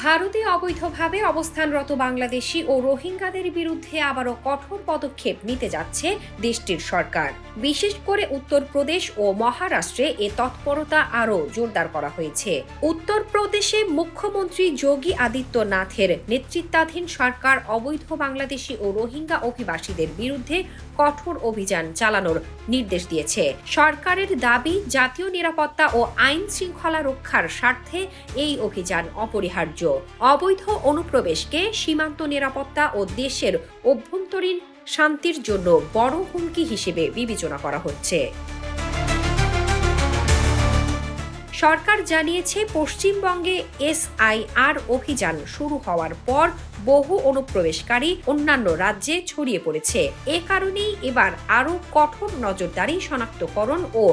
ভারতে অবৈধভাবে অবস্থানরত বাংলাদেশি ও রোহিঙ্গাদের বিরুদ্ধে আবারও কঠোর পদক্ষেপ নিতে যাচ্ছে দেশটির সরকার। বিশেষ করে উত্তরপ্রদেশ ও মহারাষ্ট্রে এ তৎপরতা আরও জোরদার করা হয়েছে। উত্তরপ্রদেশে মুখ্যমন্ত্রী যোগী আদিত্যনাথের নেতৃত্বাধীন সরকার অবৈধ বাংলাদেশি ও রোহিঙ্গা অভিবাসীদের বিরুদ্ধে কঠোর অভিযান চালানোর নির্দেশ দিয়েছে। সরকারের দাবি, জাতীয় নিরাপত্তা ও আইন শৃঙ্খলা রক্ষার স্বার্থে এই অভিযান অপরিহার্য। অবৈধ অনুপ্রবেশকে সীমান্ত নিরাপত্তা ও দেশের অভ্যন্তরীণ শান্তির জন্য বড় হুমকি হিসেবে বিবেচনা করা হচ্ছে। সরকার জানিয়েছে, পশ্চিমবঙ্গে SIR অভিযান শুরু হওয়ার পর বহু অনুপ্রবেশকারী অন্যান্য রাজ্যে ছড়িয়ে পড়েছে। এ কারণেই এবার আরও কঠোর নজরদারি, শনাক্তকরণ ও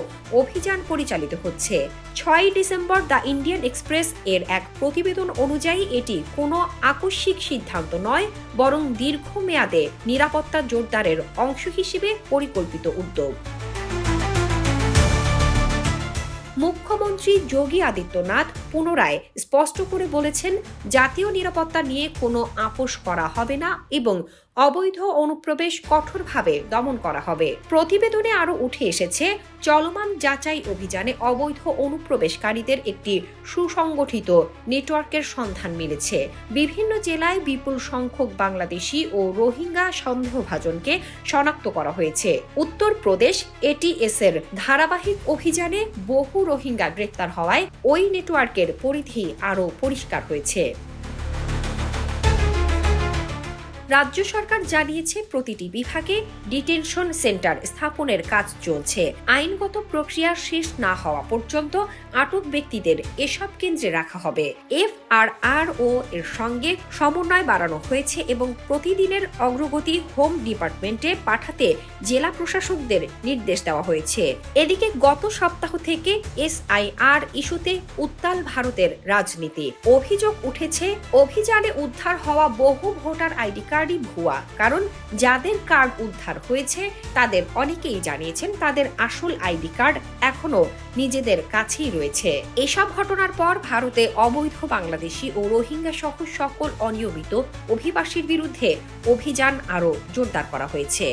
অভিযান পরিচালিত হচ্ছে। 6 ডিসেম্বর দ্য ইন্ডিয়ান এক্সপ্রেস এর এক প্রতিবেদন অনুযায়ী এটি কোনো আকস্মিক সিদ্ধান্ত নয়, বরং দীর্ঘমেয়াদে নিরাপত্তা জোরদারের অংশ হিসেবে পরিকল্পিত উদ্যোগ। মুখ্যমন্ত্রী যোগী আদিত্যনাথ পুনরায় স্পষ্ট করে বলেছেন, জাতীয় নিরাপত্তা নিয়ে কোনো আপোষ করা হবে না এবং অবৈধ অনুপ্রবেশ কঠোরভাবে দমন করা হবে। প্রতিবেদনে আরও উঠে এসেছে, চলমান যাচাই অভিযানে অবৈধ অনুপ্রবেশকারীদের একটি সুসংগঠিত নেটওয়ার্কের সন্ধান মিলেছে। বিভিন্ন জেলায় বিপুল সংখ্যক বাংলাদেশি ও রোহিঙ্গা সন্দেহভাজনকে শনাক্ত করা হয়েছে। উত্তরপ্রদেশ ATS এর ধারাবাহিক অভিযানে বহু রোহিঙ্গা গ্রেপ্তার হওয়ায় ওই নেটওয়ার্কের পরিধি আরও পরিষ্কার হয়েছে। রাজ্য সরকার জানিয়েছে, প্রতিটি বিভাগে ডিটেনশন সেন্টার স্থাপনের কাজ চলছে। আইনগত প্রক্রিয়া শেষ না হওয়া পর্যন্ত আটক ব্যক্তিদের এসব কেন্দ্রে রাখা হবে। FRRO এর সঙ্গে সমন্বয় বাড়ানো হয়েছে এবং প্রতিদিনের অগ্রগতি হোম ডিপার্টমেন্টে পাঠাতে জেলা প্রশাসকদের নির্দেশ দেওয়া হয়েছে। এদিকে গত সপ্তাহ থেকে SIR ইস্যুতে উত্তাল ভারতের রাজনীতি। অভিযোগ উঠেছে, অভিযানে উদ্ধার হওয়া বহু ভোটার আইডি কার্ডই ভুয়া। কারণ যাদের কার্ড উদ্ধার হয়েছে তাদের অনেকেই জানিয়েছেন তাদের আসল আইডি কার্ড এখনো নিজেদের কাছেই রয়েছে। এসব ঘটনার পর ভারতে অবৈধ বাংলাদেশি ও রোহিঙ্গা সহ সকল অনিয়মিত অভিবাসীর বিরুদ্ধে অভিযান আরও জোরদার করা হয়েছে।